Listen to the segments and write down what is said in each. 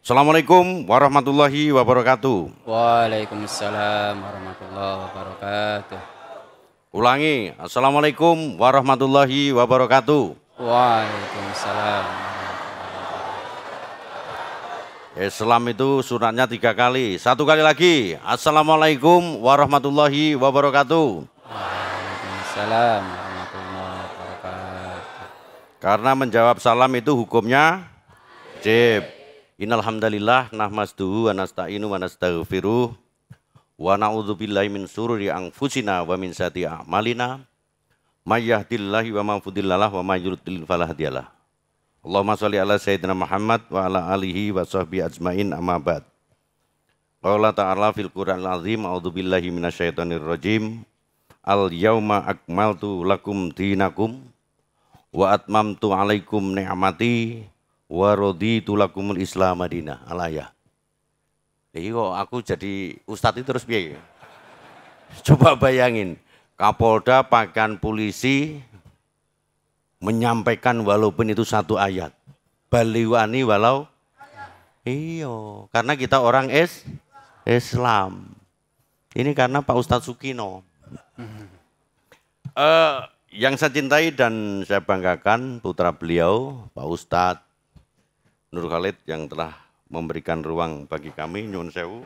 Assalamualaikum warahmatullahi wabarakatuh. Waalaikumsalam warahmatullahi wabarakatuh. Ulangi, Assalamualaikum warahmatullahi wabarakatuh. Waalaikumsalam. Islam itu suratnya 3 kali. 1 kali lagi. Assalamualaikum warahmatullahi wabarakatuh. Waalaikumsalam warahmatullahi wabarakatuh. Karena menjawab salam itu hukumnya wajib. Innal hamdalillah nahmaduhu wa nasta'inu wa nastaghfiruh wa na'udzubillahi min syururi anfusina wa min sayyiati a'malina may yahdihillahu wa man yudhlil wa may yudlil fala hadiyalah. Allahumma shalli ala sayyidina Muhammad wa ala alihi wa sahbihi ajmain amma ba'd. Qala ta'ala fil Qur'anil azim a'udzubillahi minasyaitonir rajim. Al yauma akmaltu lakum dinakum wa atmamtu alaikum ni'mati wa raditu lakumul Islam madinah. Alaya. Jadi kok aku jadi ustadz itu terus piye? Coba bayangin, Kapolda pakaian polisi menyampaikan walaupun itu 1 ayat. Baliwani walau iyo, karena kita orang Islam. Ini karena Pak Ustadz Sukino. Yang saya cintai dan saya banggakan putra beliau, Pak Ustadz Nur Khalid yang telah memberikan ruang bagi kami, nyuwun sewu.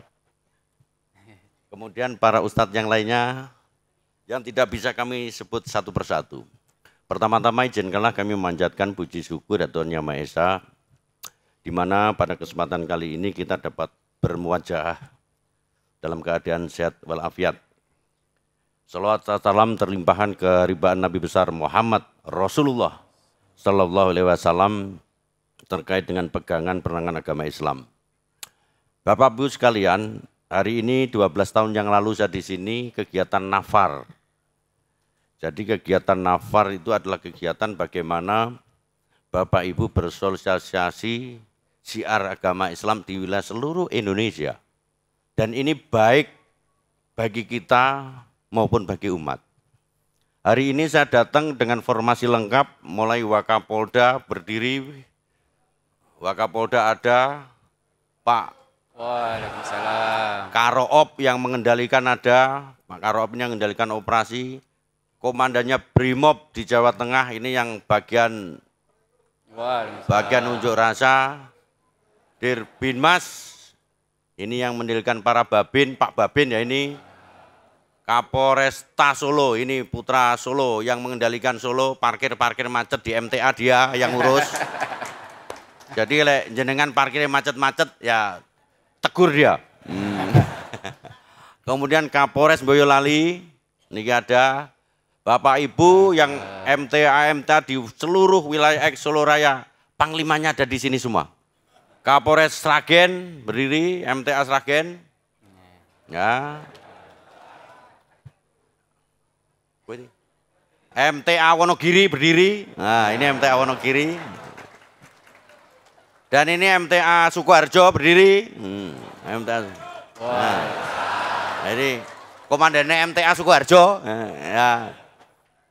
Kemudian para ustadz yang lainnya yang tidak bisa kami sebut satu persatu. Pertama-tama izinkanlah kami memanjatkan puji syukur Tuhan Yang Maha Esa, di mana pada kesempatan kali ini kita dapat bermuajah dalam keadaan sehat walafiat. Salawat salam terlimpahkan ke ribaan Nabi besar Muhammad Rasulullah Sallallahu Alaihi Wasallam terkait dengan pegangan perangan agama Islam. Bapak Ibu sekalian, hari ini 12 tahun yang lalu saya di sini kegiatan nafar. Jadi kegiatan nafar itu adalah kegiatan bagaimana Bapak Ibu bersosialisasi syiar agama Islam di wilayah seluruh Indonesia. Dan ini baik bagi kita maupun bagi umat. Hari ini saya datang dengan formasi lengkap, mulai Wakapolda berdiri. Wakapolda ada, Pak Waalaikumsalam. Karoop yang mengendalikan ada, Pak Karoop yang mengendalikan operasi, komandannya Brimob di Jawa Tengah ini yang bagian unjuk rasa, Dirbinmas ini yang mengendalikan para babin, Pak Babin ya ini, Kapolresta Solo ini putra Solo yang mengendalikan Solo, parkir macet di MTA dia yang urus. Jadi jenengan parkirnya macet-macet ya tegur dia. Kemudian Kapolres Boyolali, ini ada Bapak Ibu yang MTA di seluruh wilayah Solo Raya, panglimanya ada di sini semua. Kapolres Sragen berdiri, MTA Sragen. Ya. MTA Wonogiri berdiri. Nah, ini MTA Wonogiri. Dan ini MTA Sukoharjo berdiri. MTA. Nah, jadi komandannya MTA Sukoharjo. Ya.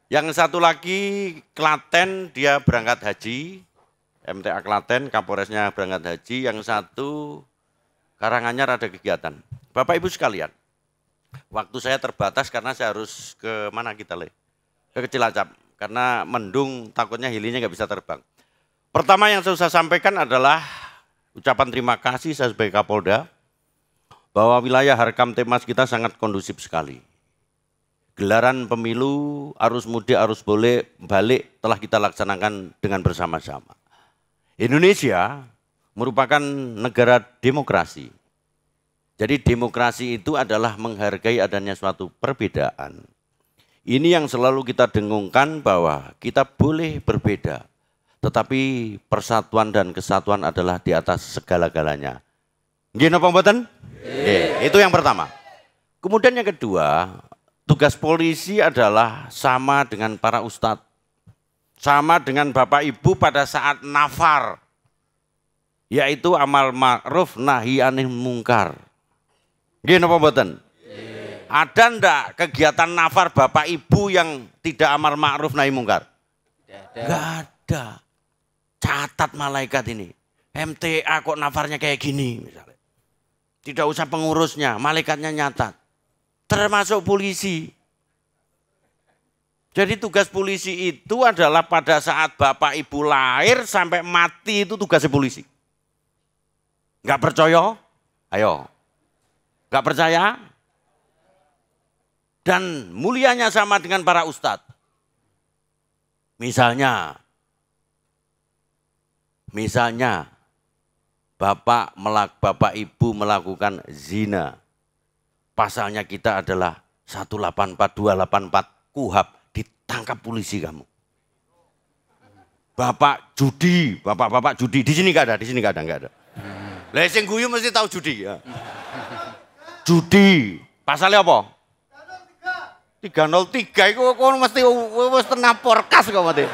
Yang satu lagi Klaten, dia berangkat haji. MTA Klaten, Kapolresnya berangkat haji. Yang satu Karanganyar ada kegiatan. Bapak Ibu sekalian, waktu saya terbatas karena saya harus ke mana kita ke Cilacap. Karena mendung takutnya helinya nggak bisa terbang. Pertama yang saya sampaikan adalah ucapan terima kasih saya sebagai Kapolda bahwa wilayah Harkam Tipmas kita sangat kondusif sekali. Gelaran pemilu, arus mudik, arus balik telah kita laksanakan dengan bersama-sama. Indonesia merupakan negara demokrasi. Jadi demokrasi itu adalah menghargai adanya suatu perbedaan. Ini yang selalu kita dengungkan bahwa kita boleh berbeda. Tetapi persatuan dan kesatuan adalah di atas segala-galanya. Nggih napa mboten? Itu yang pertama. Kemudian yang kedua, tugas polisi adalah sama dengan para ustadz. Sama dengan Bapak Ibu pada saat nafar. Yaitu amal ma'ruf nahi anil mungkar. Nggih napa mboten? Ada ndak kegiatan nafar Bapak Ibu yang tidak amal ma'ruf nahi mungkar? Enggak ada. Catat malaikat ini. MTA kok nafarnya kayak gini misalnya. Tidak usah pengurusnya, malaikatnya nyatat. Termasuk polisi. Jadi tugas polisi itu adalah pada saat bapak ibu lahir sampai mati itu tugasnya polisi. Enggak percaya? Ayo. Enggak percaya? Dan mulianya sama dengan para ustadz. Misalnya bapak ibu melakukan zina. Pasalnya kita adalah 184 284 KUHP, ditangkap polisi kamu. Bapak judi, di sini enggak ada. Lah sing guyu mesti tahu judi ya. Judi, pasalnya apa? 303 itu kok mesti wis tenang porkas kok mesti.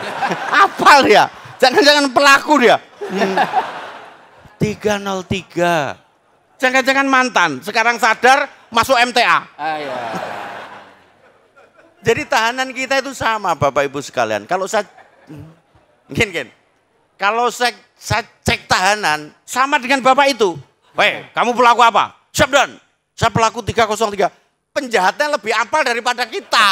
Apal dia. Jangan-jangan pelaku dia. 303. Jangan-jangan mantan, sekarang sadar masuk MTA. Iya. Jadi tahanan kita itu sama Bapak Ibu sekalian. Kalau saya Kalau saya cek tahanan sama dengan Bapak itu. Weh, kamu pelaku apa? Siap Dan. Saya pelaku 303. Penjahatnya lebih apal daripada kita.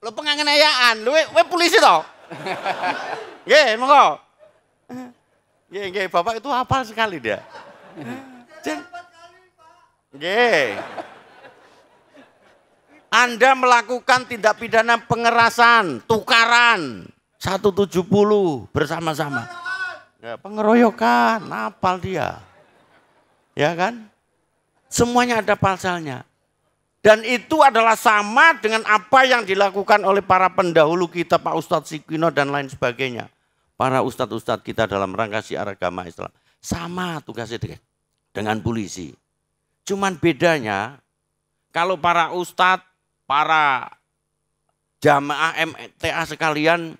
Lo penganiayaan, lo polisi toh? Nggih, monggo. Nggih, Bapak itu hafal sekali dia. Nggih. Anda melakukan tindak pidana pengerasan, tukaran 170 bersama-sama. Ya, pengeroyokan, hafal dia. Ya kan? Semuanya ada pasalnya. Dan itu adalah sama dengan apa yang dilakukan oleh para pendahulu kita, Pak Ustadz Sikino dan lain sebagainya. Para ustadz-ustadz kita dalam rangka syiar agama Islam. Sama tugasnya dengan polisi. Cuman bedanya, kalau para ustadz, para jamaah MTA sekalian,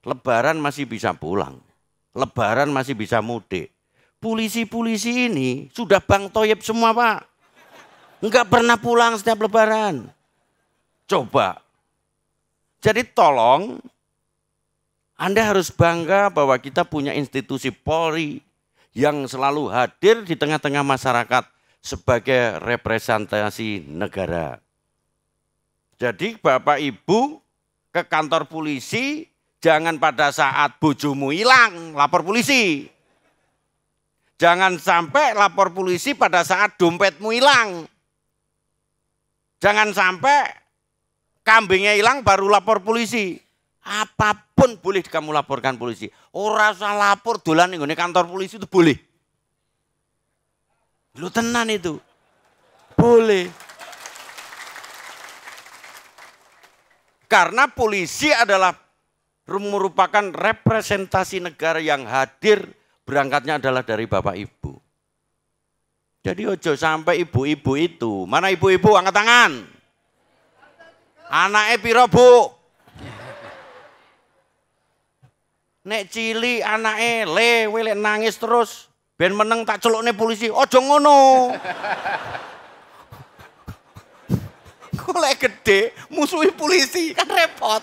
lebaran masih bisa pulang. Lebaran masih bisa mudik. Polisi-polisi ini sudah Bang Toyib semua Pak. Enggak pernah pulang setiap lebaran. Coba. Jadi tolong, Anda harus bangga bahwa kita punya institusi Polri yang selalu hadir di tengah-tengah masyarakat sebagai representasi negara. Jadi Bapak Ibu ke kantor polisi, jangan pada saat bojomu hilang, lapor polisi. Jangan sampai lapor polisi pada saat dompetmu hilang. Jangan sampai kambingnya hilang baru lapor polisi. Apapun boleh kamu laporkan polisi. Ora usah lapor dolan ning kantor polisi itu boleh. Lu tenan itu. Boleh. Karena polisi adalah merupakan representasi negara yang hadir, berangkatnya adalah dari Bapak Ibu. Jadi ojo sampai ibu-ibu itu, mana ibu-ibu angkat tangan. Anaknya piro Bu? Nek cili anaknya lek nangis terus, ben meneng tak celukne polisi, ojo ngono. Kok lek gede musuhi polisi kan repot.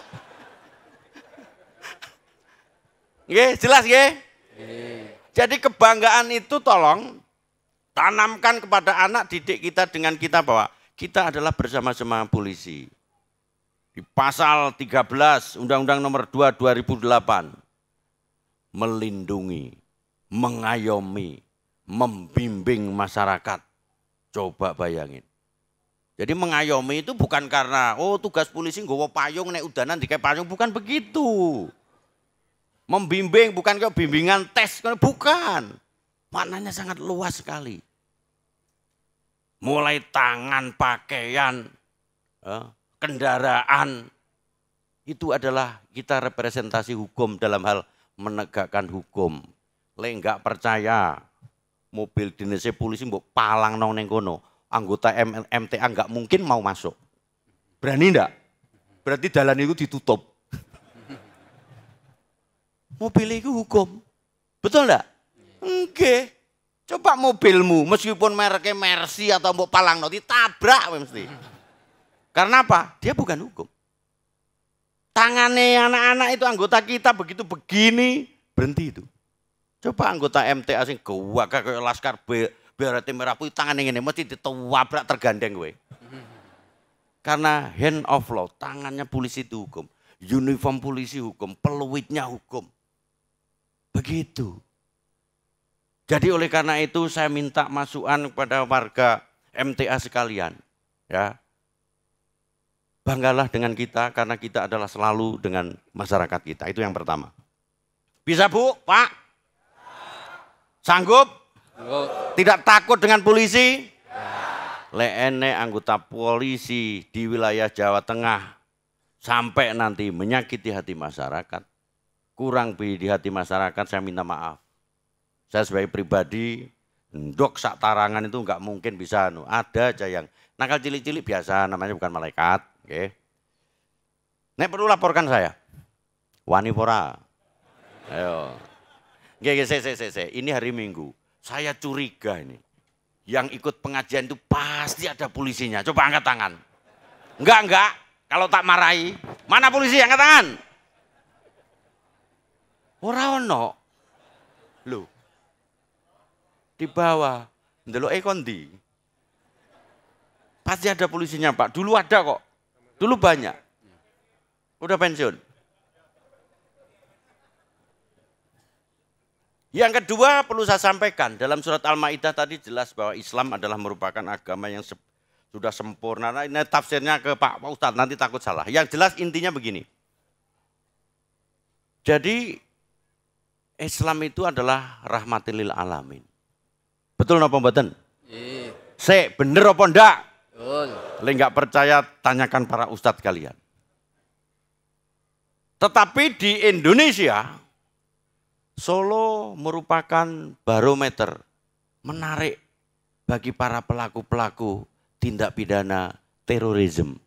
Nggih, jelas nggih? Jadi kebanggaan itu tolong tanamkan kepada anak didik kita dengan kita bahwa kita adalah bersama-sama polisi. Di pasal 13 Undang-Undang Nomor 2 2008 melindungi, mengayomi, membimbing masyarakat. Coba bayangin. Jadi mengayomi itu bukan karena tugas polisi nggawa payung nek udanan dikae payung, bukan begitu. Membimbing bukan kayak bimbingan tes, bukan. Maknanya sangat luas sekali. Mulai tangan, pakaian, kendaraan, itu adalah kita representasi hukum dalam hal menegakkan hukum. Lek enggak percaya, mobil dinasnya polisi mbok palang nang ning kono, anggota MTA enggak mungkin mau masuk. Berani enggak? Berarti jalan itu ditutup. Mobil itu hukum. Betul enggak? Oke. Coba mobilmu meskipun mereknya Mercy atau mbok palangno ditabrak mesti. Karena apa? Dia bukan hukum. Tangannya anak-anak itu anggota kita begitu begini, berhenti itu. Coba anggota MTA sing gawak kayak laskar berarti merah putih tangannya ini mesti ditewabrak tergandeng gue. Karena hand of law, tangannya polisi itu hukum. Uniform polisi hukum, peluitnya hukum. Begitu. Jadi oleh karena itu saya minta masukan kepada warga MTA sekalian. Ya. Banggalah dengan kita karena kita adalah selalu dengan masyarakat kita. Itu yang pertama. Bisa Bu, Pak? Sanggup? Tidak takut dengan polisi? Leene anggota polisi di wilayah Jawa Tengah sampai nanti menyakiti hati masyarakat. Kurang di hati masyarakat, saya minta maaf. Saya sebagai pribadi, ndok sak tarangan itu enggak mungkin bisa. Ada aja yang nakal cilik-cilik biasa, namanya bukan malaikat. Oke. Nek perlu laporkan saya. Wani pora. Ayo. Ini hari Minggu. Saya curiga ini. Yang ikut pengajian itu pasti ada polisinya. Coba angkat tangan. Enggak. Kalau tak marahi. Mana polisi? Angkat tangan. Ora ono. Loh. Di bawah. Ndelok kondi. Pasti ada polisinya, Pak. Dulu ada kok. Dulu banyak. Udah pensiun. Yang kedua perlu saya sampaikan. Dalam surat Al-Ma'idah tadi jelas bahwa Islam adalah merupakan agama yang sudah sempurna. Nah, ini tafsirnya ke Pak Ustadz, nanti takut salah. Yang jelas intinya begini. Jadi Islam itu adalah rahmatil lil alamin. Betul napa mboten? Iya. Bener apa ndak? Betul. Kalau nggak percaya, tanyakan para ustadz kalian. Tetapi di Indonesia, Solo merupakan barometer menarik bagi para pelaku-pelaku tindak pidana terorisme.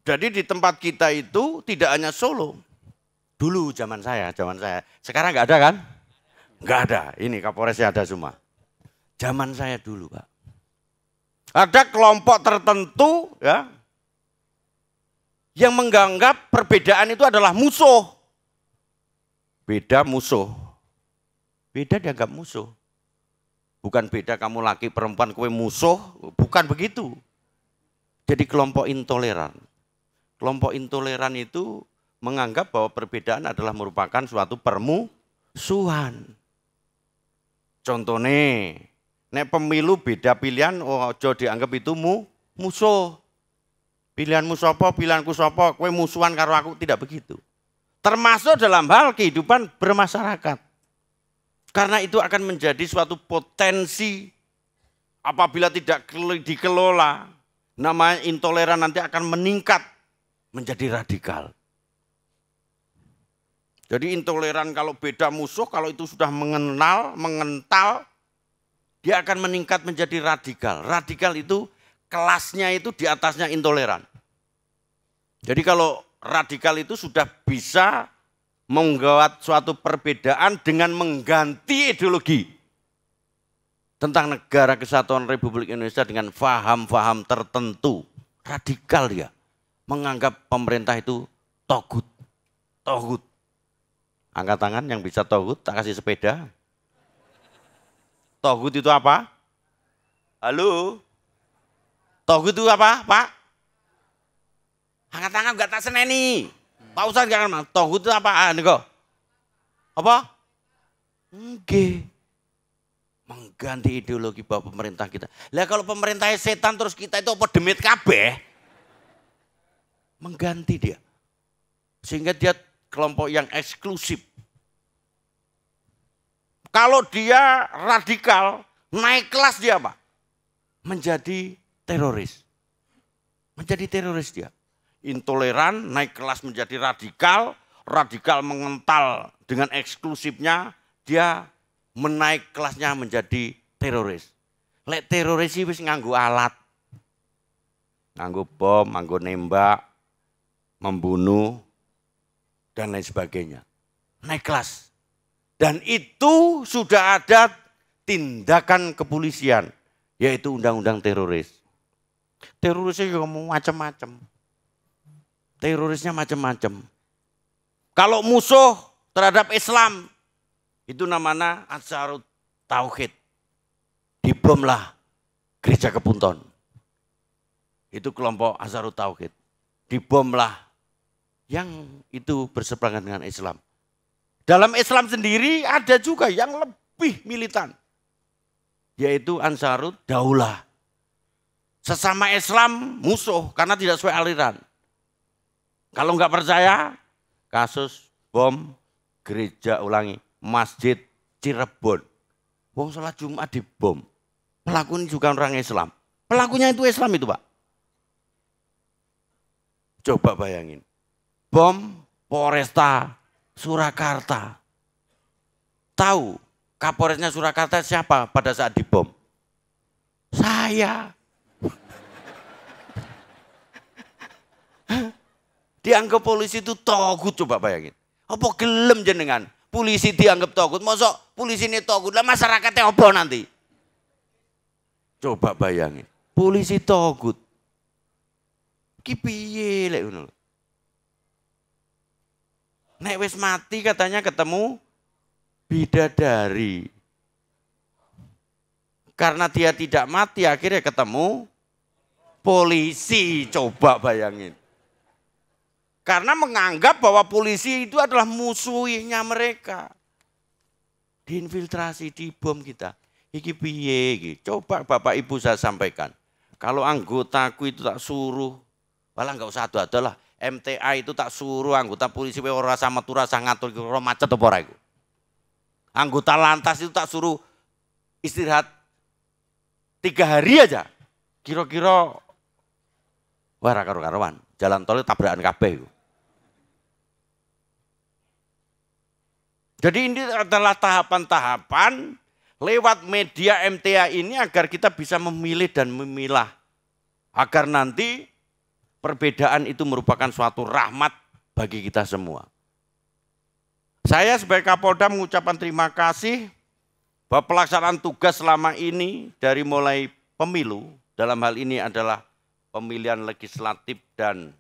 Jadi di tempat kita itu tidak hanya Solo. Dulu zaman saya. Sekarang nggak ada kan? Nggak ada. Ini Kapolresnya ada semua. Zaman saya dulu, Pak. Ada kelompok tertentu ya yang menganggap perbedaan itu adalah musuh. Beda musuh. Beda dianggap musuh. Bukan beda kamu laki perempuan kue musuh, bukan begitu. Jadi kelompok intoleran. Kelompok intoleran itu menganggap bahwa perbedaan adalah merupakan suatu permusuhan. Contohnya, nek pemilu beda pilihan, ojo dianggap itu musuh. Pilihanmu sopo, pilihanku sopo, kowe musuhan karo aku, tidak begitu. Termasuk dalam hal kehidupan bermasyarakat. Karena itu akan menjadi suatu potensi apabila tidak dikelola, namanya intoleran nanti akan meningkat menjadi radikal. Jadi intoleran kalau beda musuh, kalau itu sudah mengental, dia akan meningkat menjadi radikal. Radikal itu kelasnya itu di atasnya intoleran. Jadi kalau radikal itu sudah bisa membuat suatu perbedaan dengan mengganti ideologi tentang negara kesatuan Republik Indonesia dengan faham-faham tertentu. Radikal dia. Menganggap pemerintah itu togut. Togut. Angkat tangan yang bisa togut, tak kasih sepeda. Togut itu apa? Halo? Togut itu apa, Pak? Angkat tangan enggak tak seneni. Pak Ustadz enggak kan? Togut itu apa? Niko. Apa? Nggih. Mengganti ideologi bahwa pemerintah kita. Lah kalau pemerintahnya setan terus kita itu apa demit kabeh? Mengganti dia. Sehingga dia kelompok yang eksklusif. Kalau dia radikal, naik kelas dia apa? Menjadi teroris. Menjadi teroris dia. Intoleran, naik kelas menjadi radikal, radikal mengental dengan eksklusifnya, dia menaik kelasnya menjadi teroris. Lek teroris sih wis nganggo alat. Nganggo bom, nganggo nembak, membunuh, dan lain sebagainya. Naik kelas. Dan itu sudah ada tindakan kepolisian, yaitu undang-undang teroris. Terorisnya juga macam-macam. Terorisnya macam-macam. Kalau musuh terhadap Islam, itu namanya Ansarut Tauhid. Dibomlah gereja Kepunton. Itu kelompok Ansarut Tauhid. Dibomlah yang itu berseberangan dengan Islam. Dalam Islam sendiri ada juga yang lebih militan. Yaitu Ansarut Daulah. Sesama Islam musuh karena tidak sesuai aliran. Kalau nggak percaya, kasus bom gereja Masjid Cirebon. Wong sholat Jumat dibom. Pelakunya juga orang Islam. Pelakunya itu Islam itu, Pak. Coba bayangin. Bom Polresta Surakarta. Tahu Kapolresnya Surakarta siapa pada saat dibom? Saya. Dianggap polisi itu togut, coba bayangin. Apa gelem jenengan? Polisi dianggap togut, mosok polisi ini togut, lah masyarakatnya apa nanti? Coba bayangin, polisi togut. Ki piye lek ngono. Nek wis mati katanya ketemu bidadari. Karena dia tidak mati akhirnya ketemu polisi, coba bayangin. Karena menganggap bahwa polisi itu adalah musuhnya mereka. Diinfiltrasi, dibom kita. Iki piye iki? Coba Bapak Ibu saya sampaikan. Kalau anggotaku itu tak suruh, malah enggak usah ada lah. MTA itu tak suruh anggota polisi ora sama metu rasa ngatur kira macet apa ora iku. Anggota lantas itu tak suruh istirahat 3 hari aja. Kira-kira wah ra karo-karoan. Jalan tol tabrakan kabeh iku. Jadi ini adalah tahapan-tahapan lewat media MTA ini agar kita bisa memilih dan memilah. Agar nanti perbedaan itu merupakan suatu rahmat bagi kita semua. Saya sebagai Kapolda mengucapkan terima kasih bahwa pelaksanaan tugas selama ini dari mulai pemilu, dalam hal ini adalah pemilihan legislatif dan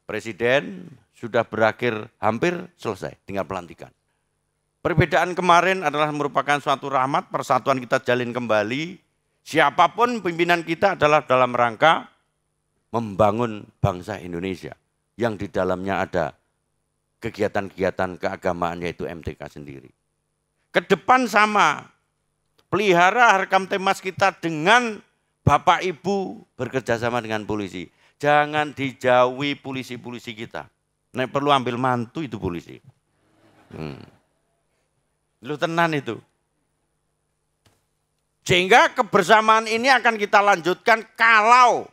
presiden, sudah berakhir hampir selesai, tinggal pelantikan. Perbedaan kemarin adalah merupakan suatu rahmat, persatuan kita jalin kembali. Siapapun pimpinan kita adalah dalam rangka membangun bangsa Indonesia yang di dalamnya ada kegiatan-kegiatan keagamaan yaitu MTK sendiri. Kedepan sama, pelihara harkam temas kita dengan Bapak Ibu bekerja sama dengan polisi. Jangan dijauhi polisi-polisi kita. Nek perlu ambil mantu itu polisi. Lu tenan itu. Sehingga kebersamaan ini akan kita lanjutkan kalau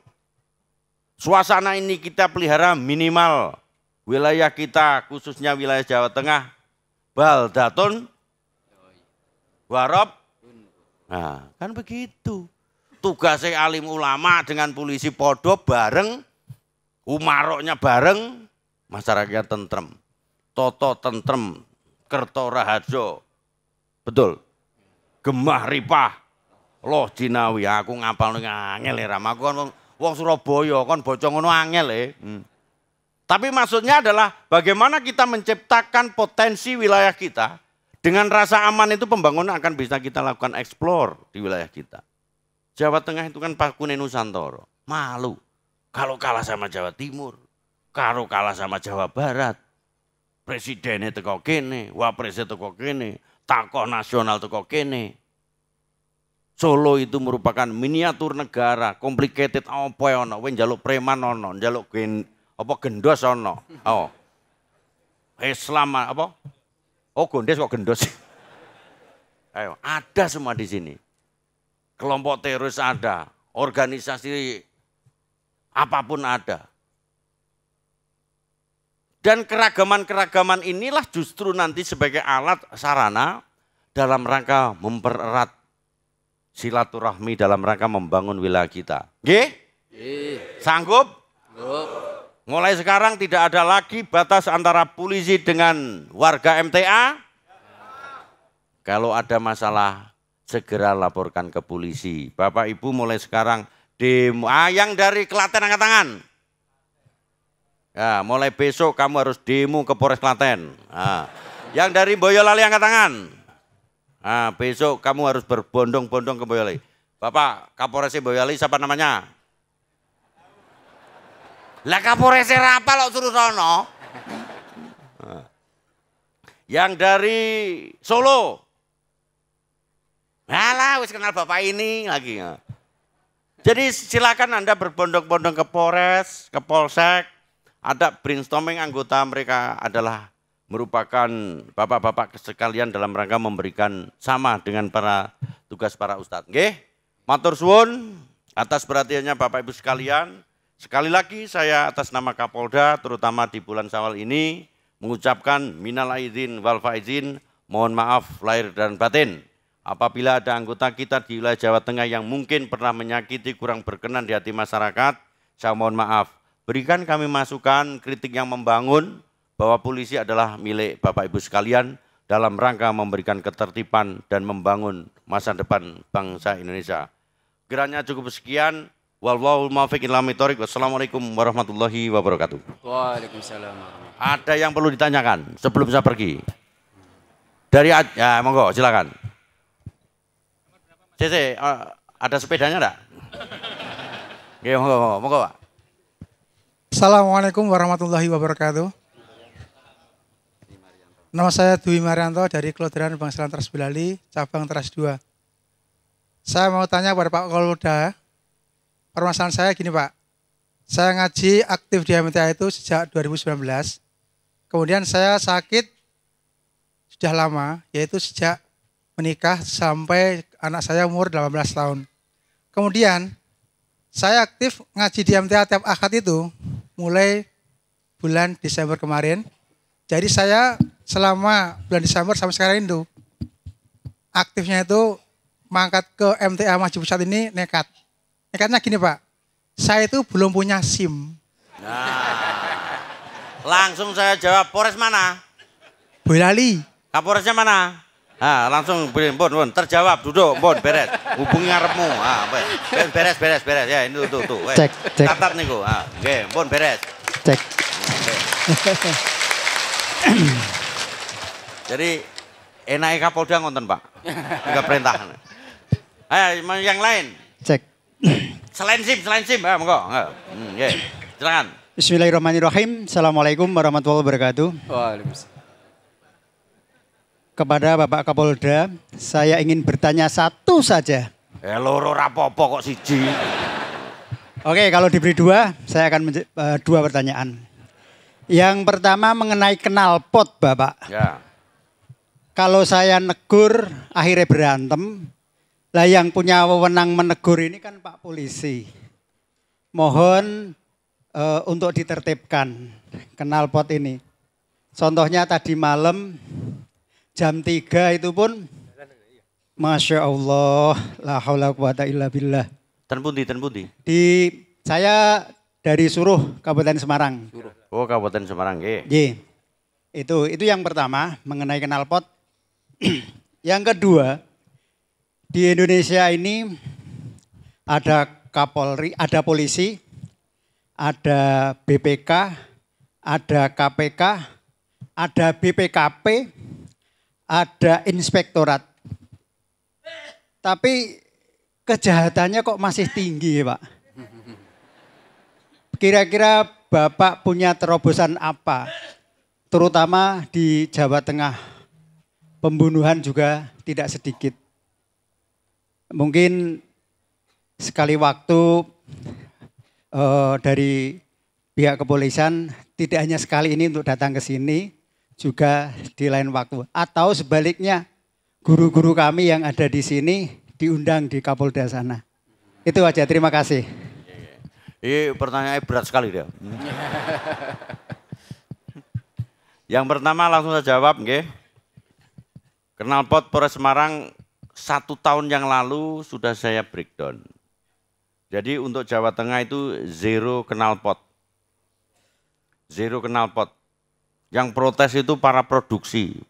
suasana ini kita pelihara minimal wilayah kita khususnya wilayah Jawa Tengah, baldatun warab. Nah, kan begitu. Tugasnya alim ulama dengan polisi podo bareng, umaroknya bareng, masyarakat tentrem, toto tentrem, kerto rahajo, betul, gemah ripah, loh jinawi, aku ngapal ngangel ya Ram, aku kan wong Surabaya, kan bocong ngono angel Tapi maksudnya adalah bagaimana kita menciptakan potensi wilayah kita, dengan rasa aman itu pembangunan akan bisa kita lakukan eksplor di wilayah kita. Jawa Tengah itu kan Pakune Nusantara, malu kalau kalah sama Jawa Timur. Karo kalah sama Jawa Barat, presidennya teko kene, wapresnya teko kene, tokoh nasional teko kene. Solo itu merupakan miniatur negara, complicated apa ono, kowe njaluk preman ono, njaluk gendos ono. Oh. Islam apa? Oh, gondes kok gendos. Ayo, ada semua di sini. Kelompok teroris ada, organisasi apapun ada. Dan keragaman-keragaman inilah justru nanti sebagai alat sarana dalam rangka mempererat silaturahmi dalam rangka membangun wilayah kita. Nggih? Sanggup? Mulai sekarang tidak ada lagi batas antara polisi dengan warga MTA. Kalau ada masalah segera laporkan ke polisi. Bapak Ibu mulai sekarang demo. Yang dari Klaten angkat tangan. Ya, mulai besok kamu harus demo ke Polres Klaten. Yang dari Boyolali angkat tangan. Besok kamu harus berbondong-bondong ke Boyolali. Bapak Kapolres Boyolali siapa namanya? Lah Kapolres apa lo suruh sono? Yang dari Solo. Alah, wis kenal bapak ini lagi. Jadi silakan Anda berbondong-bondong ke Polres, ke Polsek. Ada brainstorming anggota mereka adalah merupakan bapak-bapak sekalian dalam rangka memberikan sama dengan tugas para ustadz. Nggih, matur suwun atas perhatiannya Bapak Ibu sekalian. Sekali lagi saya atas nama Kapolda terutama di bulan Syawal ini mengucapkan minal aidin wal faizin, mohon maaf lahir dan batin. Apabila ada anggota kita di wilayah Jawa Tengah yang mungkin pernah menyakiti, kurang berkenan di hati masyarakat, saya mohon maaf. Berikan kami masukan, kritik yang membangun, bahwa polisi adalah milik Bapak Ibu sekalian dalam rangka memberikan ketertiban dan membangun masa depan bangsa Indonesia. Kiranya cukup sekian. Wallahul muwaffiq ila aqwamit. Wassalamualaikum warahmatullahi wabarakatuh. Waalaikumsalam. Ada yang perlu ditanyakan sebelum saya pergi? Dari ya monggo silakan. CC, ada sepedanya enggak? Oke, monggo Pak. Assalamualaikum warahmatullahi wabarakatuh. Nama saya Dwi Marianto dari Keloderan Bangsalan Teras Bilali, cabang Teras 2. Saya mau tanya kepada Pak Kapolda, permasalahan saya gini Pak. Saya ngaji aktif di MTA itu sejak 2019. Kemudian saya sakit sudah lama, yaitu sejak menikah sampai anak saya umur 18 tahun. Kemudian saya aktif ngaji di MTA tiap akad itu mulai bulan Desember kemarin. Jadi saya selama bulan Desember sampai sekarang itu aktifnya itu mangkat ke MTA Maju Pusat ini nekat. Nekatnya gini Pak, saya itu belum punya SIM. Langsung saya jawab, Polres mana? Boyolali. Kapolresnya mana? Langsung bon, terjawab, duduk, bon, beres. Hubungi ngarepmu. Beres. Ya, ini tuh. Cek. Catat niku. Nggih, bon, beres. Cek. Jadi enaknya Kapolda ngonten Pak. Enggak perintah. Ayo yang lain. Cek. Selain SIM, monggo. Nggih. Silakan. Bismillahirrahmanirrahim. Assalamualaikum warahmatullahi wabarakatuh. Waalaikumsalam. Kepada Bapak Kapolda, saya ingin bertanya satu saja. Loro rapopo kok siji. Oke, kalau diberi dua, saya akan dua pertanyaan. Yang pertama mengenai knalpot Bapak. Ya. Kalau saya negur, akhirnya berantem. Lah yang punya wewenang menegur ini kan Pak Polisi. Mohon untuk ditertibkan knalpot ini. Contohnya tadi malam jam 3 itu pun Masya Allah, la haula quwata illa billah. Ten pundi? Saya dari Suruh, Kabupaten Semarang. Oh, Kabupaten Semarang, nggih. Itu yang pertama mengenai knalpot. Yang kedua, di Indonesia ini ada Kapolri, ada polisi, ada BPK, ada KPK, ada BPKP, ada inspektorat. Tapi kejahatannya kok masih tinggi Pak. Kira-kira Bapak punya terobosan apa? Terutama di Jawa Tengah. Pembunuhan juga tidak sedikit. Mungkin sekali waktu dari pihak kepolisian tidak hanya sekali ini untuk datang ke sini, juga di lain waktu. Atau sebaliknya, guru-guru kami yang ada di sini diundang di Kapolda sana. Itu aja, terima kasih. Ini pertanyaannya berat sekali dia. Yang pertama langsung saya jawab, nggih. Knalpot Polres Semarang 1 tahun yang lalu sudah saya breakdown. Jadi untuk Jawa Tengah itu zero knalpot. Zero knalpot. Yang protes itu para produksi.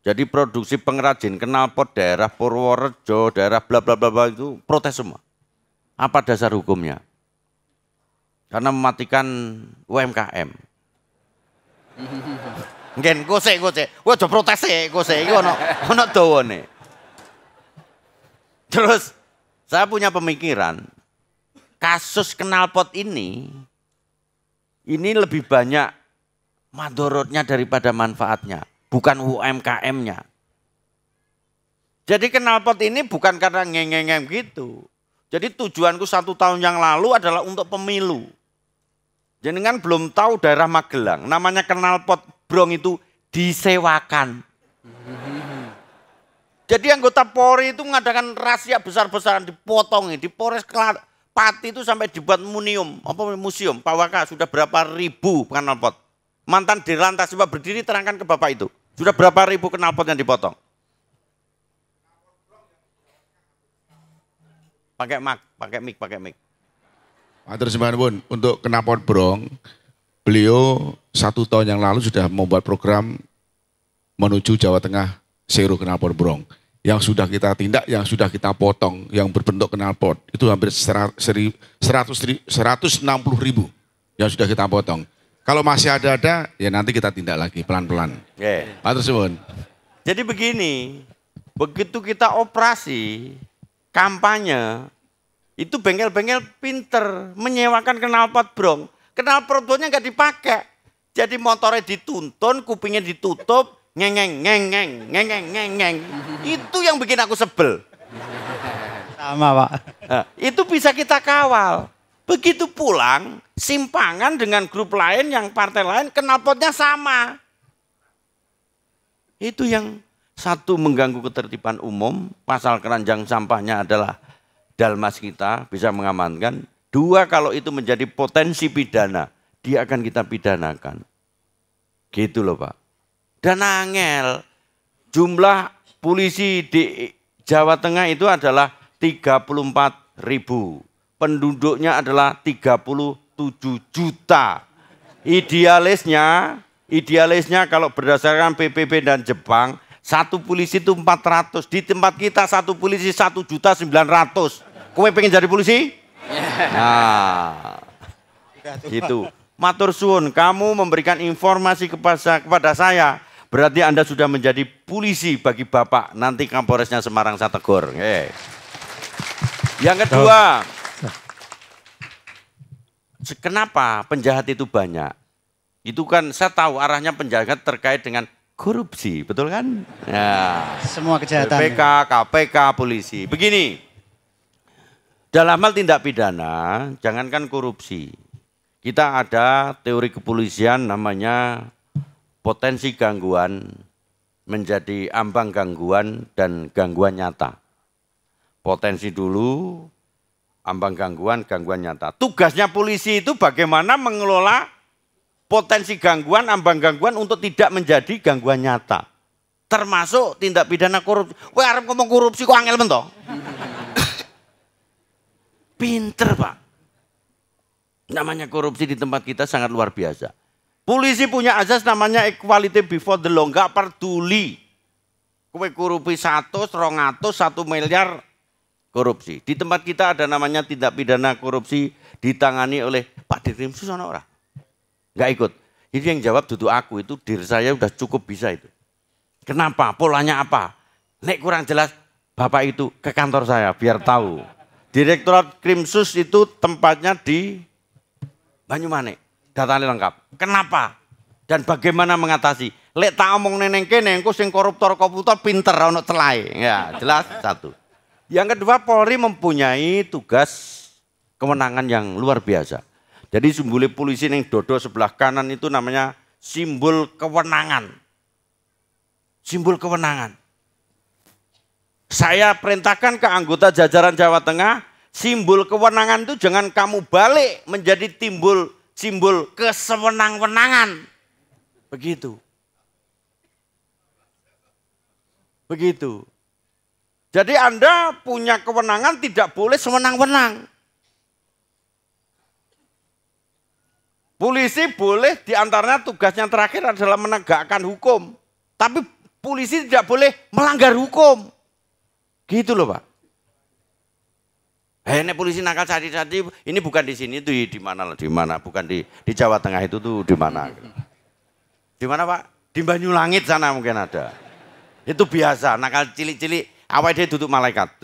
Jadi produksi pengrajin knalpot daerah Purworejo, daerah bla bla bla itu protes semua. Apa dasar hukumnya? Karena mematikan UMKM. Ngen gosek. Wah, aja protes gosek iki ono dawane. Terus saya punya pemikiran, kasus knalpot ini lebih banyak madorotnya daripada manfaatnya, bukan UMKM-nya. Jadi knalpot ini bukan karena ngeng-ngeng gitu. Jadi tujuanku 1 tahun yang lalu adalah untuk pemilu. Jenengan belum tahu daerah Magelang, namanya knalpot brong itu disewakan. Jadi anggota Polri itu mengadakan rahasia besar-besaran, dipotong, di Polres Pati itu sampai dibuat museum. Pak Waka sudah berapa ribu knalpot. Mantan Dirlantas coba berdiri terangkan ke Bapak itu. Sudah berapa ribu knalpot yang dipotong? Pakai mic. Matur sembah nuwun, untuk knalpot brong, beliau 1 tahun yang lalu sudah membuat program menuju Jawa Tengah Zero knalpot brong. Yang sudah kita tindak, yang sudah kita potong, yang berbentuk knalpot, itu hampir 160.000 yang sudah kita potong. Kalau masih ada, ya nanti kita tindak lagi pelan-pelan. Matur suwun. Jadi begini, begitu kita operasi, kampanye, itu bengkel-bengkel pinter menyewakan knalpot brong. Knalpot brongnya nggak dipakai. Jadi motornya dituntun, kupingnya ditutup, ngeng. Itu yang bikin aku sebel. Sama Pak. Nah, itu bisa kita kawal. Begitu pulang, simpangan dengan grup lain yang partai lain, knalpotnya sama. Itu yang satu mengganggu ketertiban umum, pasal keranjang sampahnya adalah dalmas kita, bisa mengamankan. 2, kalau itu menjadi potensi pidana, dia akan kita pidanakan. Gitu loh Pak. Dan angel, jumlah polisi di Jawa Tengah itu adalah 34.000. Penduduknya adalah 37 juta. Idealisnya kalau berdasarkan PBB dan Jepang, 1 polisi itu 400. Di tempat kita 1 polisi 1.900.000. Kowe pengen jadi polisi? Nah, gitu. Matur suwun, kamu memberikan informasi kepada saya, berarti Anda sudah menjadi polisi bagi Bapak. Nanti Kapolresnya Semarang saya tegur. Yang kedua, kenapa penjahat itu banyak? Itu kan saya tahu arahnya penjahat terkait dengan korupsi, betul kan? Ya. Semua kejahatan. BPK, KPK, polisi. Begini, dalam hal tindak pidana, jangankan korupsi. Kita ada teori kepolisian namanya potensi gangguan menjadi ambang gangguan dan gangguan nyata. Potensi dulu, ambang gangguan, gangguan nyata. Tugasnya polisi itu bagaimana mengelola potensi gangguan, ambang gangguan untuk tidak menjadi gangguan nyata. Termasuk tindak pidana korupsi. Wah, arep ngomong korupsi kok angel men toh? Pinter Pak. Namanya korupsi di tempat kita sangat luar biasa. Polisi punya azas namanya equality before the law. Nggak peduli. Kowe korupsi 100, 200, 1 miliar korupsi. Di tempat kita ada namanya tindak pidana korupsi ditangani oleh Pak Dirkrimsus ono ora? Nggak ikut. Jadi yang jawab duduk aku itu, dir saya udah cukup bisa itu. Kenapa? Polanya apa? Nek kurang jelas, Bapak itu ke kantor saya biar tahu. Direktorat Krimsus itu tempatnya di Banyumanik. Datanya lengkap. Kenapa? Dan bagaimana mengatasi? Lek tak omong neneng kene, engko sing koruptor pinter ono celai. Ya, jelas satu. Yang kedua, Polri mempunyai tugas kewenangan yang luar biasa. Jadi simbol polisi yang dodo sebelah kanan itu namanya simbol kewenangan. Simbol kewenangan. Saya perintahkan ke anggota jajaran Jawa Tengah, simbol kewenangan itu jangan kamu balik menjadi simbol kesewenang-wenangan. Begitu. Begitu. Jadi Anda punya kewenangan tidak boleh sewenang-wenang. Polisi boleh diantaranya tugasnya terakhir adalah menegakkan hukum. Tapi polisi tidak boleh melanggar hukum. Gitu loh Pak. Nek polisi nakal cari-cari ini bukan di sini tuh di mana bukan di Jawa Tengah itu tuh di mana? Di mana Pak? Di Banyulangit sana mungkin ada. Itu biasa nakal cilik-cilik awal dia duduk malaikat.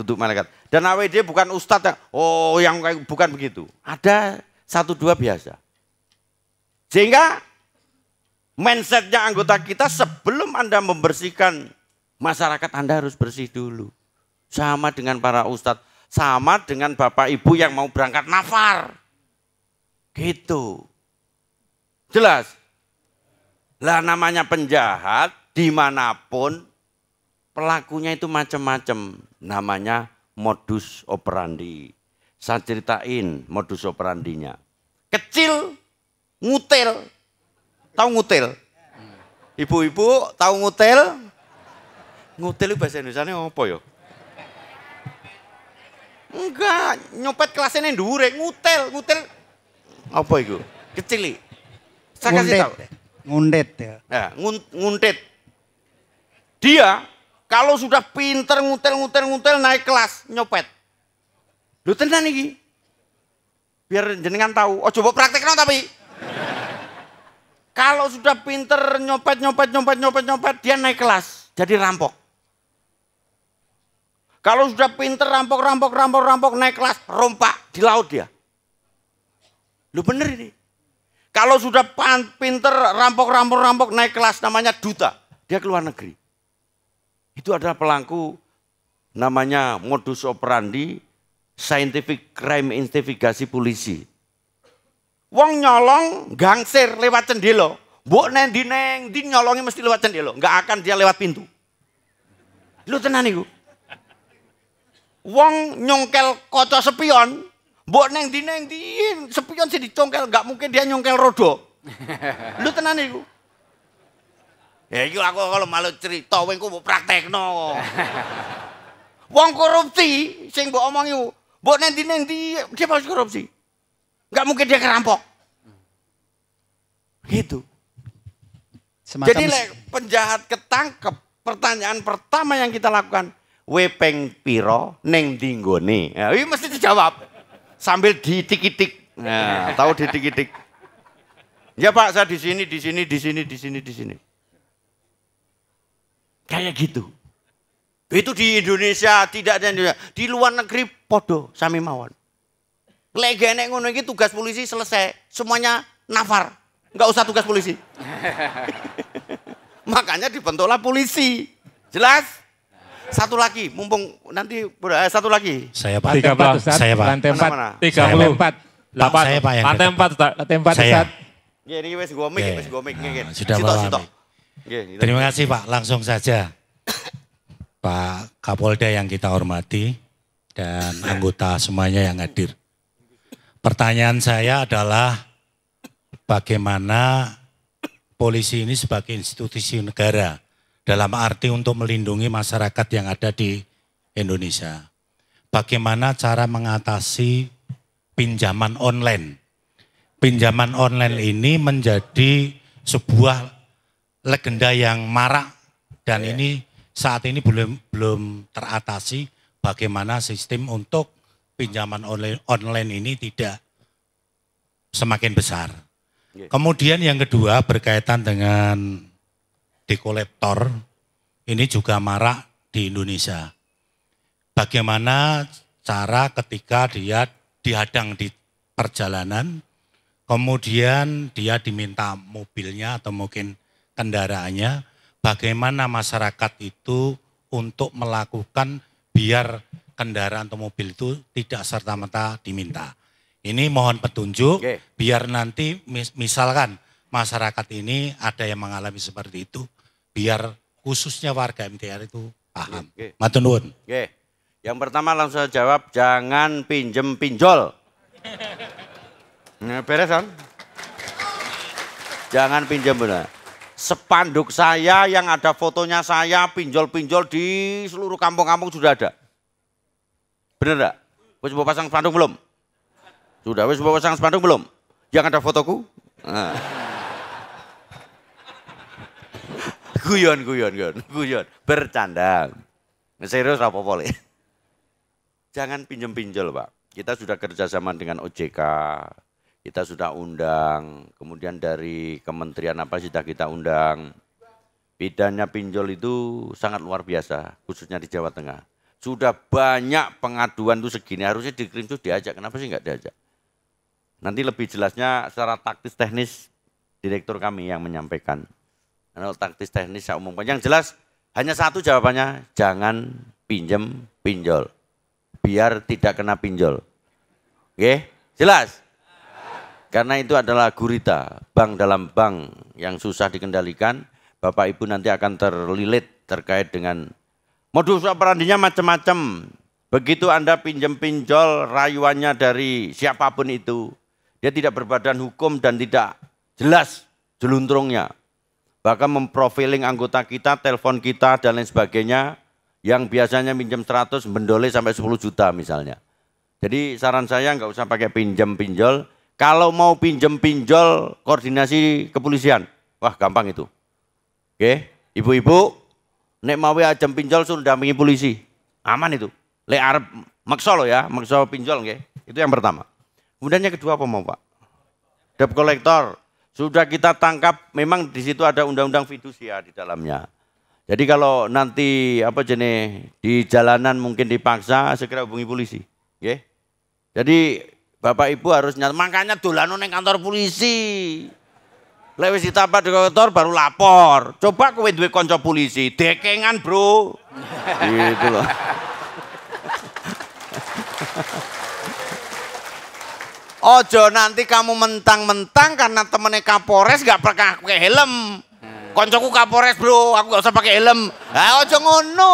Dan awal dia bukan ustadz yang kayak bukan begitu. Ada 1-2 biasa. Sehingga mindsetnya anggota kita sebelum Anda membersihkan masyarakat Anda harus bersih dulu. Sama dengan para ustadz, sama dengan bapak ibu yang mau berangkat nafar. Gitu. Jelas? Lah namanya penjahat dimanapun pelakunya itu macam-macam. Namanya modus operandi. Saya ceritain modus operandinya. Kecil, ngutil. Tahu ngutil? Ibu-ibu tahu ngutil? Ngutil itu bahasa Indonesianya apa ya? Enggak, nyopet kelasnya ndure, ngutil. Apa itu? Kecil. Saya kasih tahu. Ngundet ya. Ya, nguntit. Dia kalau sudah pinter ngutil naik kelas nyopet. Lu tenan iki. Biar jenengan tahu. Oh coba praktekno tapi. Kalau sudah pinter nyopet dia naik kelas jadi rampok. Kalau sudah pinter rampok naik kelas rompak di laut dia. Lu bener ini. Kalau sudah pinter rampok naik kelas namanya duta. Dia keluar negeri. Itu adalah pelaku namanya modus operandi scientific crime investigasi polisi. Wong nyolong gangsir lewat cendelo. Mbok neng di nyolongnya mesti lewat cendelo. Enggak akan dia lewat pintu. Lu tenan iku. Wong nyongkel kaca spion. Mbok neng di spion sih dicongkel, enggak mungkin dia nyongkel rodo. Lu tenan iku. Ya iki aku kalau malu cerita kowe engko mbok praktekno. Wong korupsi sing mbok omong iku, mbok neng di dia pasti korupsi. Enggak mungkin dia kerampok. Gitu. Jadi penjahat ketangkep, pertanyaan pertama yang kita lakukan, wepeng piro neng dinggone. Ya, ini mesti dijawab. Sambil ditik-itik. Nah, tahu ditik-itik. Ya Pak, saya di sini. Kayak gitu. Itu di Indonesia, tidak ada Indonesia. Di luar negeri podo sami mawon. Lek nek ngono iki tugas polisi selesai, semuanya nafar. Enggak usah tugas polisi. Makanya dibentuklah polisi. Jelas? Satu lagi, mumpung nanti satu lagi. Saya Pak. Saya Pak. Lantai 4. 34. Saya Pak yang lantai 4, Lantai 4 Ustaz. Ya, ini wis go mic. Sudah bawa. Terima kasih Pak, langsung saja. Pak Kapolda yang kita hormati dan anggota semuanya yang hadir. Pertanyaan saya adalah bagaimana polisi ini sebagai institusi negara dalam arti untuk melindungi masyarakat yang ada di Indonesia. Bagaimana cara mengatasi pinjaman online? Pinjaman online ini menjadi sebuah legenda yang marak dan ini saat ini belum teratasi bagaimana sistem untuk pinjaman online ini tidak semakin besar. Kemudian yang kedua berkaitan dengan dekolektor, ini juga marak di Indonesia. Bagaimana cara ketika dia dihadang di perjalanan, kemudian dia diminta mobilnya atau mungkin kendaraannya, bagaimana masyarakat itu untuk melakukan biar kendaraan atau mobil itu tidak serta-merta diminta. Ini mohon petunjuk, biar nanti misalkan masyarakat ini ada yang mengalami seperti itu, biar khususnya warga MTR itu paham. Matur nuwun. Yang pertama langsung saya jawab, jangan pinjem pinjol. Nah, beres kan? Jangan pinjem benar. Spanduk saya yang ada fotonya saya pinjol-pinjol di seluruh kampung-kampung sudah ada. Bener enggak? Wis mbok pasang spanduk belum? Sudah, wis mbok pasang spanduk belum? Yang ada fotoku? Nah. Guyon, bercanda. Serius apa boleh? Jangan pinjem-pinjol Pak. kita sudah kerjasama dengan OJK, kita sudah undang, kemudian dari kementerian apa sudah kita undang. Bedanya pinjol itu sangat luar biasa, khususnya di Jawa Tengah. Sudah banyak pengaduan tuh segini, harusnya dikirim tuh diajak, kenapa sih nggak diajak? Nanti lebih jelasnya secara taktis teknis direktur kami yang menyampaikan. Kalau taktis teknis saya umumkan, yang jelas hanya satu jawabannya, jangan pinjem pinjol, biar tidak kena pinjol. Oke, jelas? Karena itu adalah gurita, bank dalam bank yang susah dikendalikan. Bapak Ibu nanti akan terlilit terkait dengan modus operandinya macam-macam. Begitu Anda pinjam pinjol rayuannya dari siapapun itu, dia tidak berbadan hukum dan tidak jelas jeluntrungnya. Bahkan memprofiling anggota kita, telepon kita dan lain sebagainya, yang biasanya pinjam 100 mendoleh sampai 10 juta misalnya. Jadi saran saya nggak usah pakai pinjam pinjol. Kalau mau pinjam pinjol koordinasi kepolisian, wah gampang itu. Oke, ibu-ibu, nek mau ajam pinjol suruh dampingi polisi, aman itu. Lek arep maksa lo ya, maksa pinjol, oke. Itu yang pertama. Kemudian yang kedua apa mau Pak? Debt collector sudah kita tangkap, memang di situ ada undang-undang fidusia di dalamnya. Jadi kalau nanti apa jenis di jalanan mungkin dipaksa, segera hubungi polisi, oke. Jadi Bapak Ibu harus nyata, makanya dolano neng kantor polisi. Lek wis ditapak di kantor baru lapor. Coba kowe duwe kanca polisi, dekengan bro. Gitu loh. Ojo nanti kamu mentang-mentang karena temennya Kapolres gak pernah pakai helm. Koncoku Kapolres bro, aku gak usah pakai helm. Nah, ojo ngono.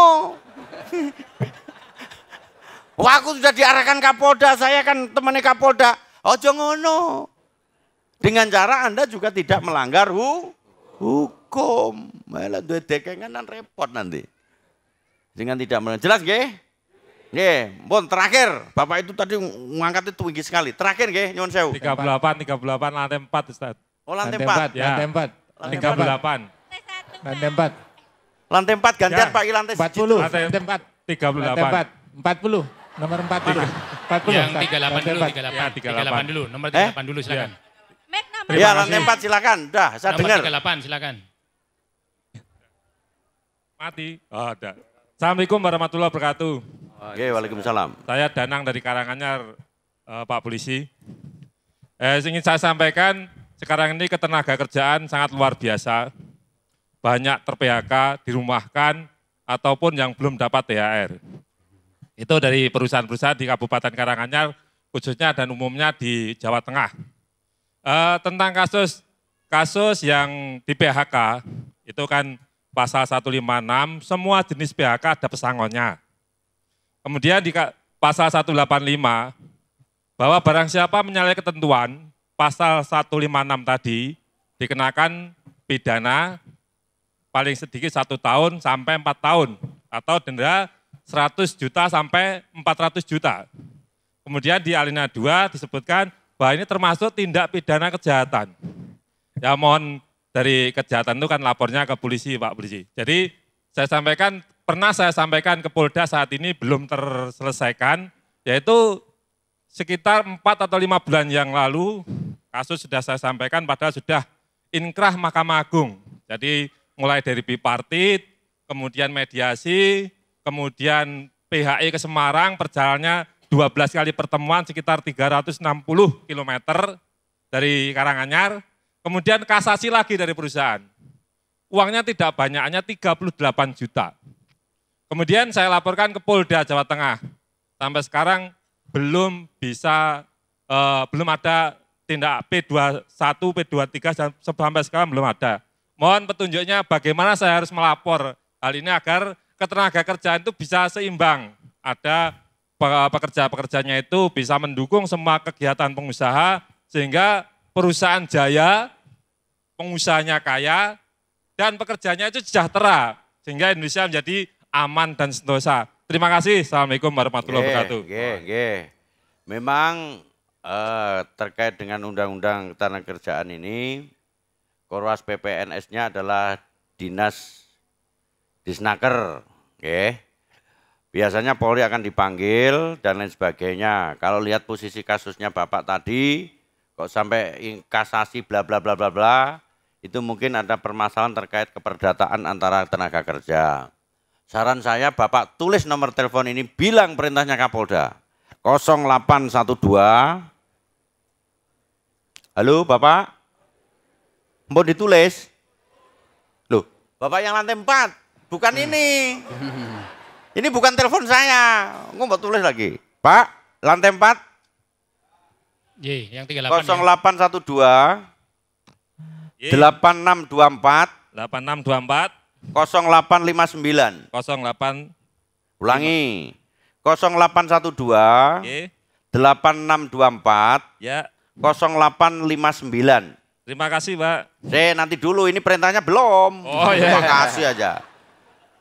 Wah aku sudah diarahkan Kapolda, saya kan temennya Kapolda. Ojo ngono. Dengan cara Anda juga tidak melanggar hukum. Malah duwe dekengan dan repot nanti. Dengan tidak melanggar. Jelas nggih? Nggih, pun terakhir. Bapak itu tadi ngangkatnya tinggi sekali. Terakhir nggih, nyuwun sewu. 38 lantai 4 Ustaz. Oh lantai 4. Ya. Lantai 4. 38. Lantai 4. Lantai 4 gantian Pak lantai 40. Lantai 4. 38. 40. Nomor 4 dulu. 40. Yang 38 dulu, 38 dulu. Nomor 38 dulu silakan. Ya lantai 4 silakan. Dah, saya dengar. Nomor 38 silakan. Mati. Oh, ada. Assalamualaikum warahmatullahi wabarakatuh. Oke, waalaikumsalam. Saya Danang dari Karanganyar, Pak Polisi. Ingin saya sampaikan, sekarang ini ketenaga kerjaan sangat luar biasa. Banyak ter-PHK, dirumahkan, ataupun yang belum dapat THR. Itu dari perusahaan-perusahaan di Kabupaten Karanganyar, khususnya dan umumnya di Jawa Tengah. Tentang kasus yang di PHK, itu kan pasal 156, semua jenis PHK ada pesangonnya. Kemudian di pasal 185, bahwa barang siapa menyalahi ketentuan pasal 156 tadi, dikenakan pidana paling sedikit 1 tahun sampai 4 tahun, atau denda 100 juta sampai 400 juta. Kemudian di alinea 2 disebutkan bahwa ini termasuk tindak pidana kejahatan. Ya mohon dari kejahatan itu kan lapornya ke polisi Pak Polisi. Jadi pernah saya sampaikan ke Polda saat ini belum terselesaikan, yaitu sekitar 4 atau 5 bulan yang lalu kasus sudah saya sampaikan padahal sudah inkrah Mahkamah Agung. Jadi mulai dari bipartit, kemudian mediasi, kemudian PHI ke Semarang perjalanannya 12 kali pertemuan sekitar 360 km dari Karanganyar, kemudian kasasi lagi dari perusahaan. Uangnya tidak banyak, hanya 38 juta. Kemudian saya laporkan ke Polda Jawa Tengah. Sampai sekarang belum ada tindak P21, P23, sampai sekarang belum ada. Mohon petunjuknya bagaimana saya harus melapor hal ini agar ketenaga kerjaan itu bisa seimbang. Ada pekerja-pekerjanya itu bisa mendukung semua kegiatan pengusaha sehingga perusahaan jaya, pengusahanya kaya, dan pekerjanya itu sejahtera sehingga Indonesia menjadi aman dan sentosa. Terima kasih. Assalamualaikum warahmatullahi wabarakatuh. Memang terkait dengan undang-undang ketenagakerjaan ini, Korwas PPNS-nya adalah Dinas Disnaker. biasanya Polri akan dipanggil dan lain sebagainya. Kalau lihat posisi kasusnya Bapak tadi, kok sampai kasasi bla bla bla bla bla, itu mungkin ada permasalahan terkait keperdataan antara tenaga kerja. Saran saya Bapak tulis nomor telepon ini, bilang perintahnya Kapolda. 0812. Halo Bapak? Mau ditulis? Loh, Bapak yang lantai 4, bukan ini. Ini bukan telepon saya. Nggak mau tulis lagi. Pak, lantai 4. Y, yang 38 0812 8624 8624 0859. 08 Ulangi. 0812 8624 ya 0859. terima kasih Pak. Nanti dulu, ini perintahnya belum. Oh ya. Terima kasih aja.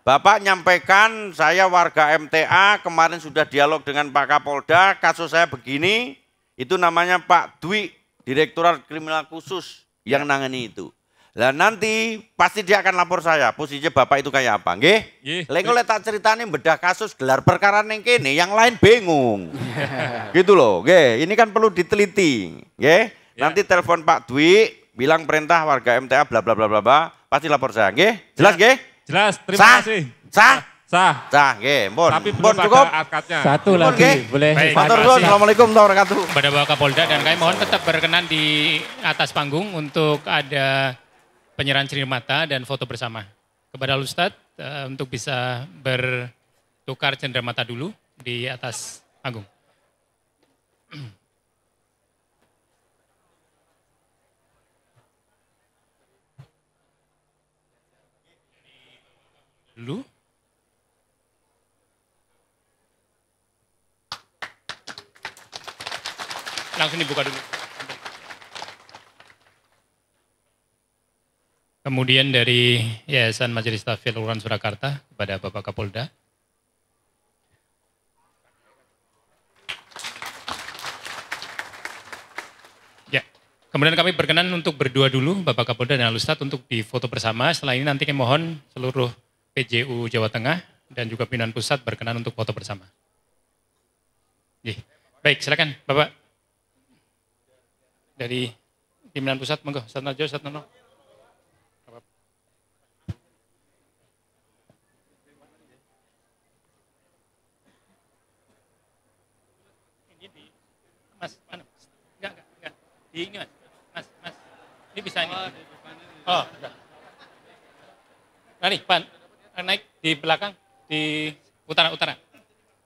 Bapak nyampaikan, saya warga MTA, kemarin sudah dialog dengan Pak Kapolda, kasus saya begini, itu namanya Pak Dwi, Direktorat Kriminal Khusus yang nangani itu. Lah nanti pasti dia akan lapor saya, posisinya Bapak itu kayak apa, nggih? Lha kok tak ceritane bedah kasus gelar perkara ning kene, yang lain bingung. Gitu loh, nggih. Ini kan perlu diteliti, nggih. Nanti telepon Pak Dwi, bilang perintah warga MTA bla bla bla bla bla, pasti lapor saya, nggih? Jelas nggih? Jelas, terima kasih. Sah? Sah, nggih, pun. Tapi belum cukup. ada akadnya. Satu lagi, boleh. Baik, Matur nuwun, Assalamualaikum warahmatullahi wabarakatuh. kepada Bapak Kapolda dan kami mohon tetap berkenan di atas panggung untuk ada penyerahan cerita mata dan foto bersama. Kepada Ustadz untuk bisa bertukar cenderamata dulu di atas panggung. Dulu. Langsung dibuka dulu. Kemudian dari Yayasan Majelis Tahfidz Al-Quran Surakarta kepada Bapak Kapolda. Ya, kemudian kami berkenan untuk berdua dulu Bapak Kapolda dan Al-Ustadz untuk difoto bersama. Setelah ini nanti kami mohon seluruh PJU Jawa Tengah dan juga pimpinan pusat berkenan untuk foto bersama. Baik, silakan Bapak. Dari pimpinan pusat, monggo, Ustadz Najwa, Ustadz Nono. Mas, mana? Enggak. Di ini mas. Ini bisa ini. Oh, enggak. Nah nih, Pan, naik di belakang, di utara.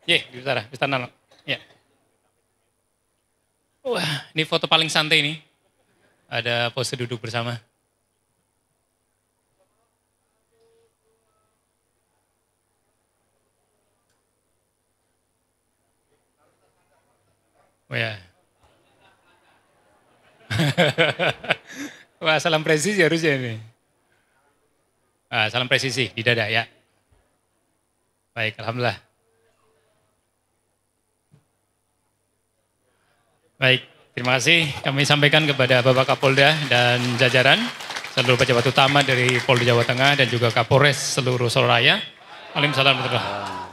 Di utara, Ustadz Nono. Ya. Wah, ini foto paling santai nih. Ada pose duduk bersama. Oh ya. Wah, salam presisi harusnya ini. Salam presisi di dada ya. Baik, alhamdulillah. Baik, terima kasih kami sampaikan kepada Bapak Kapolda dan jajaran, seluruh pejabat utama dari Polda Jawa Tengah dan juga Kapolres seluruh Solo Raya. Waalaikumsalam warahmatullahi wabarakatuh.